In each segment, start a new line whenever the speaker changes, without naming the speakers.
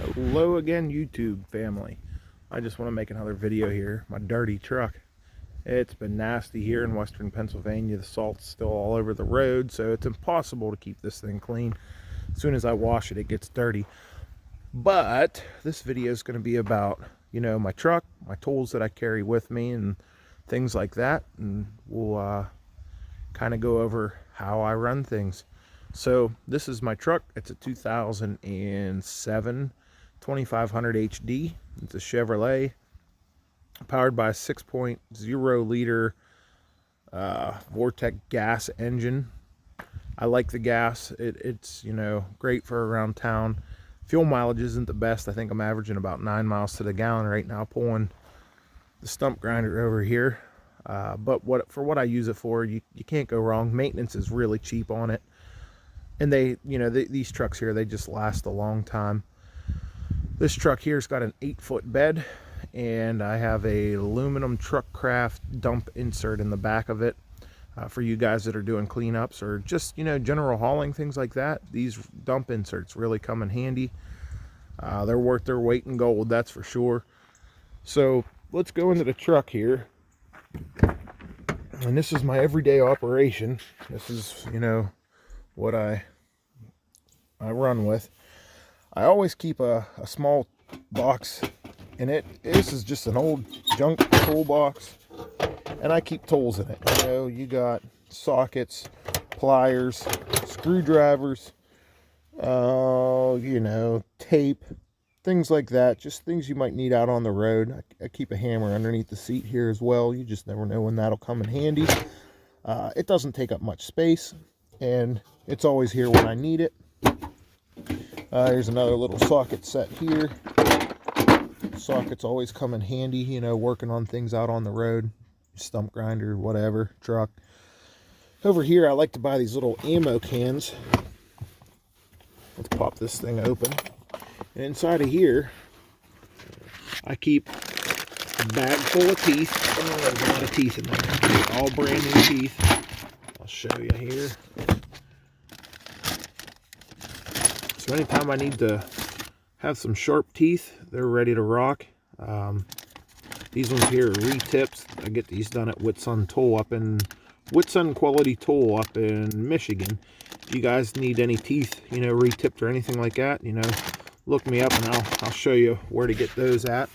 Hello again, YouTube family. I just want to make another video here. My dirty truck. It's been nasty here in western Pennsylvania. The salt's still all over the road, so it's impossible to keep this thing clean. As soon as I wash it, it gets dirty. But this video is going to be about, my truck, my tools that I carry with me, and things like that. And we'll kind of go over how I run things. So this is my truck. It's a 2007 2500 HD. It's a Chevrolet, powered by a 6.0 liter Vortec gas engine. I like the gas. It's great for around town. Fuel mileage isn't the best. I think I'm averaging about 9 miles to the gallon right now, pulling the stump grinder over here. But for what I use it for, you can't go wrong. Maintenance is really cheap on it, and these trucks here, they just last a long time. This truck here's got an 8-foot bed, and I have a aluminum truck craft dump insert in the back of it. For you guys that are doing cleanups or just general hauling, things like that, these dump inserts really come in handy. They're worth their weight in gold, that's for sure. So let's go into the truck here. And this is my everyday operation. This is what I run with. I always keep a small box in it. This is just an old junk toolbox, and I keep tools in it. You got sockets, pliers, screwdrivers, tape, things like that. Just things you might need out on the road. I keep a hammer underneath the seat here as well. You just never know when that'll come in handy. It doesn't take up much space, and it's always here when I need it. Here's another little socket set here. Sockets always come in handy, working on things out on the road. Stump grinder, whatever, truck. Over here, I like to buy these little ammo cans. Let's pop this thing open. And inside of here, I keep a bag full of teeth. Oh, there's a lot of teeth in there. All brand new teeth. I'll show you here. So anytime I need to have some sharp teeth, they're ready to rock. These ones here are re-tips. I get these done at Whitsun Quality Tool up in Michigan. If you guys need any teeth, re-tipped or anything like that, look me up and I'll show you where to get those at.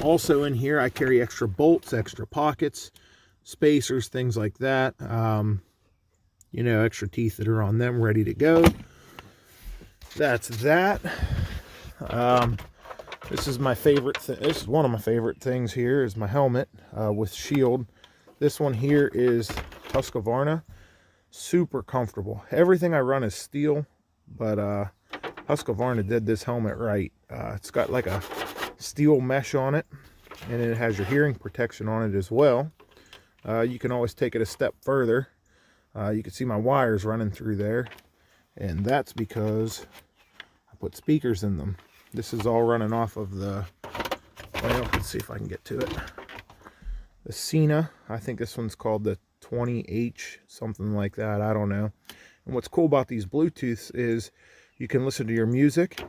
Also in here, I carry extra bolts, extra pockets, spacers, things like that. Extra teeth that are on them, ready to go. That's that. This is my favorite thing. This is one of my favorite things here is my helmet with shield. This one here is Husqvarna. Super comfortable. Everything I run is steel, but Husqvarna did this helmet right. It's got like a steel mesh on it, and it has your hearing protection on it as well. You can always take it a step further. You can see my wires running through there, and that's because I put speakers in them. This is all running off of the, well, let's see if I can get to it. The Cena, I think this one's called the 20H, something like that, I don't know. And what's cool about these Bluetooths is you can listen to your music.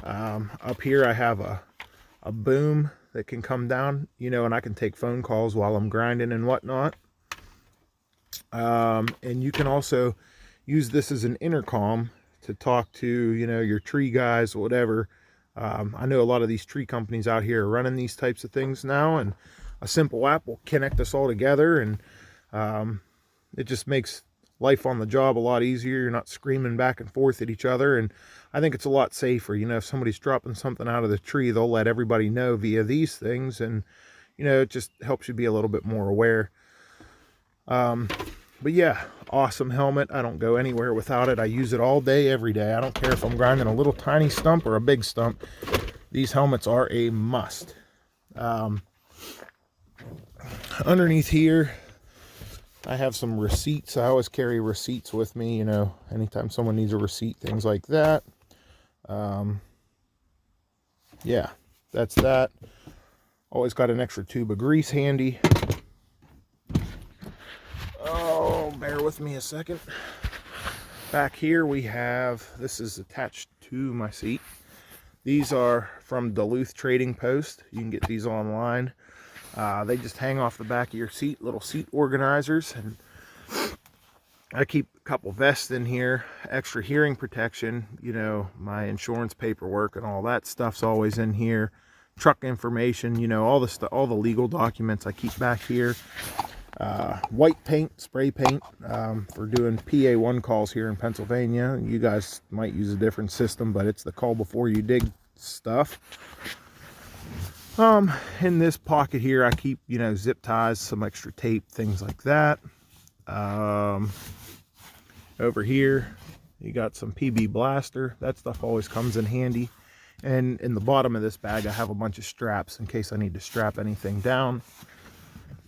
Up here I have a boom that can come down, and I can take phone calls while I'm grinding and whatnot. And you can also use this as an intercom to talk to, your tree guys or whatever. I know a lot of these tree companies out here are running these types of things now, and a simple app will connect us all together, and it just makes life on the job a lot easier. You're not screaming back and forth at each other, and I think it's a lot safer. If somebody's dropping something out of the tree, they'll let everybody know via these things, and it just helps you be a little bit more aware. But yeah, awesome helmet. I don't go anywhere without it. I use it all day, every day. I don't care if I'm grinding a little tiny stump or a big stump. These helmets are a must. Underneath here, I have some receipts. I always carry receipts with me, anytime someone needs a receipt, things like that. Yeah, that's that. Always got an extra tube of grease handy. Oh, bear with me a second. Back here we have, this is attached to my seat. These are from Duluth Trading Post. You can get these online. They just hang off the back of your seat, little seat organizers. And I keep a couple vests in here, extra hearing protection, you know, my insurance paperwork and all that stuff's always in here. Truck information, you know, all the stuff, all the legal documents I keep back here. White paint, spray paint, for doing PA1 calls here in Pennsylvania. You guys might use a different system, but it's the call before you dig stuff. In this pocket here, I keep, you know, zip ties, some extra tape, things like that. Over here, you got some PB Blaster. That stuff always comes in handy. And in the bottom of this bag, I have a bunch of straps in case I need to strap anything down.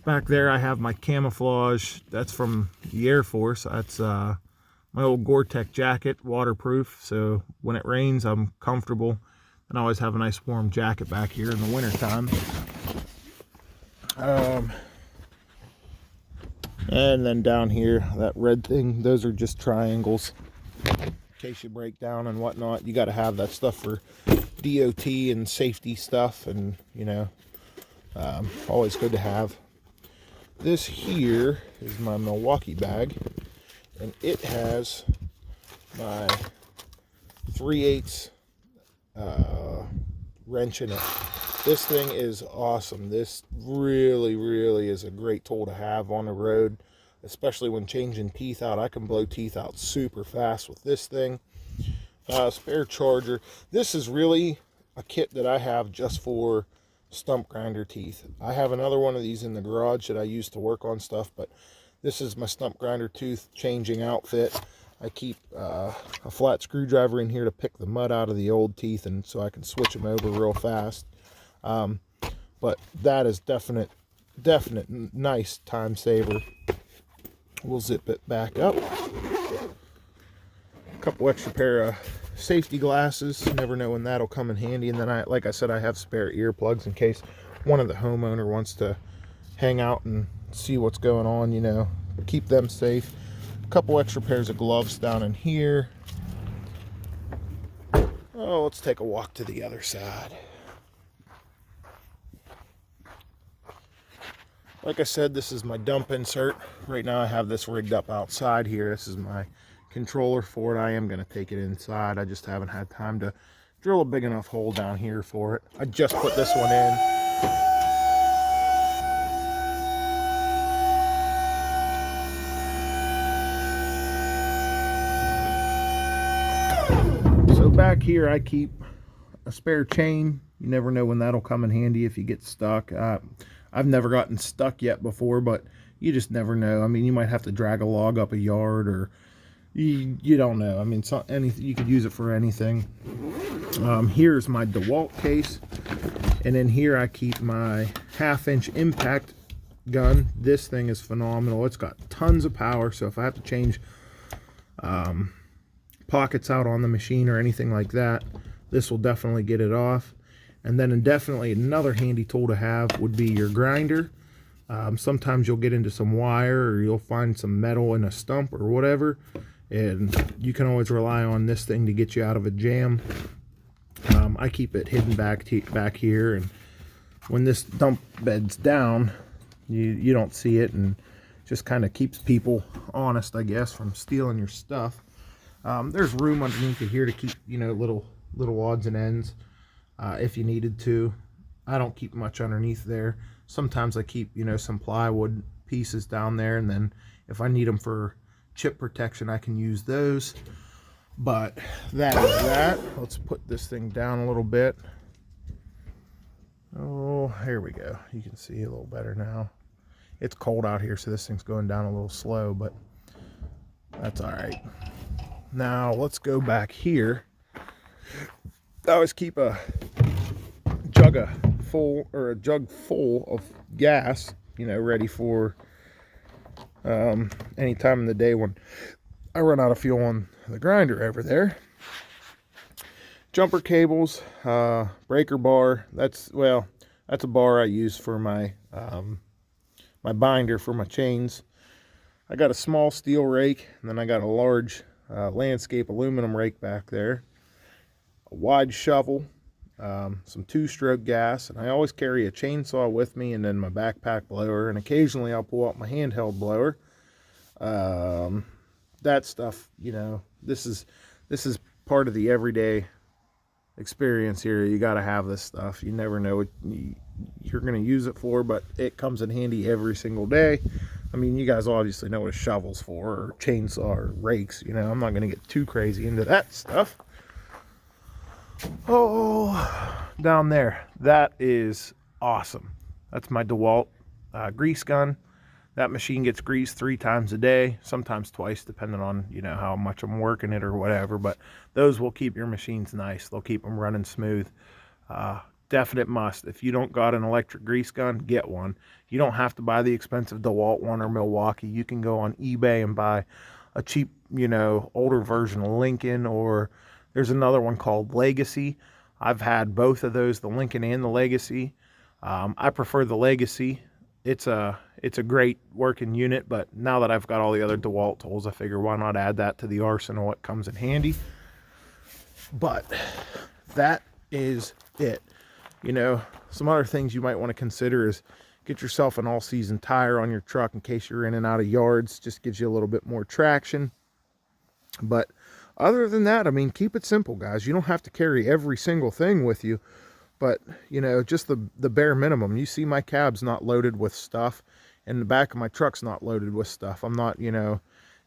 Back there, I have my camouflage. That's from the Air Force. That's my old Gore-Tex jacket, waterproof. So when it rains, I'm comfortable. And I always have a nice warm jacket back here in the winter time. And then down here, that red thing, those are just triangles. In case you break down and whatnot, you got to have that stuff for DOT and safety stuff. And, you know, always good to have. This here is my Milwaukee bag, and it has my 3/8 wrench in it. This thing is awesome. This really is a great tool to have on the road, especially when changing teeth out. I can blow teeth out super fast with this thing. Spare charger. This is really a kit that I have just for stump grinder teeth. I have another one of these in the garage that I use to work on stuff, but this is my stump grinder tooth changing outfit. I keep a flat screwdriver in here to pick the mud out of the old teeth, and so I can switch them over real fast. But that is definite nice time saver. We'll zip it back up. A couple extra pair of safety glasses. You never know when that'll come in handy. And then like I said, I have spare earplugs in case one of the homeowner wants to hang out and see what's going on, you know, keep them safe. A couple extra pairs of gloves down in here. Oh, let's take a walk to the other side. Like I said, this is my dump insert. Right now I have this rigged up outside here. This is my controller for it. I am going to take it inside. I just haven't had time to drill a big enough hole down here for it. I just put this one in. So back here I keep a spare chain. You never know when that'll come in handy if you get stuck. I've never gotten stuck yet before, but you just never know. I mean, you might have to drag a log up a yard, or you don't know. I mean, you could use it for anything. Here's my DeWalt case, and in here I keep my 1/2-inch impact gun. This thing is phenomenal. It's got tons of power, so if I have to change pockets out on the machine or anything like that, this will definitely get it off. And then definitely another handy tool to have would be your grinder. Sometimes you'll get into some wire, or you'll find some metal in a stump or whatever, and you can always rely on this thing to get you out of a jam. I keep it hidden back here, and when this dump bed's down, you don't see it, and just kind of keeps people honest, I guess, from stealing your stuff. There's room underneath it here to keep, you know, little odds and ends. If you needed to. I don't keep much underneath there. Sometimes I keep, you know, some plywood pieces down there, and then if I need them for chip protection, I can use those. But that is that. Let's put this thing down a little bit. Oh, here we go. You can see a little better now. It's cold out here, so this thing's going down a little slow, but that's all right. Now let's go back here. I always keep a jug full of gas, you know, ready for any time in the day when I run out of fuel on the grinder over there. Jumper cables, breaker bar. That's a bar I use for my my binder for my chains. I got a small steel rake, and then I got a large landscape aluminum rake back there, a wide shovel, some 2-stroke gas, and I always carry a chainsaw with me, and then my backpack blower, and occasionally I'll pull out my handheld blower. That stuff, you know, this is part of the everyday experience here. You got to have this stuff. You never know what you're going to use it for, but it comes in handy every single day. I mean, you guys obviously know what a shovel's for, or chainsaw, or rakes. You know, I'm not going to get too crazy into that stuff. Oh, down there, that is awesome. That's my DeWalt grease gun. That machine gets greased 3 times a day, sometimes twice, depending on, you know, how much I'm working it or whatever. But those will keep your machines nice. They'll keep them running smooth. Definite must. If you don't got an electric grease gun, get one. You don't have to buy the expensive DeWalt one or Milwaukee. You can go on eBay and buy a cheap, you know, older version of Lincoln, or there's another one called Legacy. I've had both of those, the Lincoln and the Legacy. I prefer the Legacy. It's a great working unit, but now that I've got all the other DeWalt tools, I figure why not add that to the arsenal. It comes in handy. But that is it. You know, some other things you might want to consider is get yourself an all-season tire on your truck in case you're in and out of yards. Just gives you a little bit more traction. But other than that, I mean, keep it simple, guys. You don't have to carry every single thing with you. But, you know, just the bare minimum. You see my cab's not loaded with stuff, and the back of my truck's not loaded with stuff. I'm not, you know,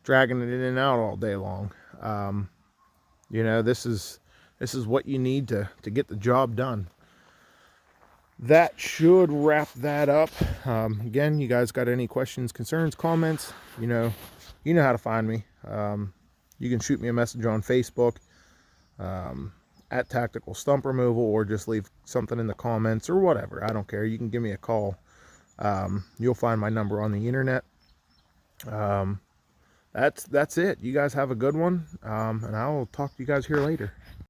dragging it in and out all day long. You know, this is what you need to get the job done. That should wrap that up. Again, you guys got any questions, concerns, comments, you know how to find me. You can shoot me a message on Facebook. At Tactical Stump Removal, or just leave something in the comments or whatever. I don't care. You can give me a call. You'll find my number on the internet. That's it. You guys have a good one, and I'll talk to you guys here later.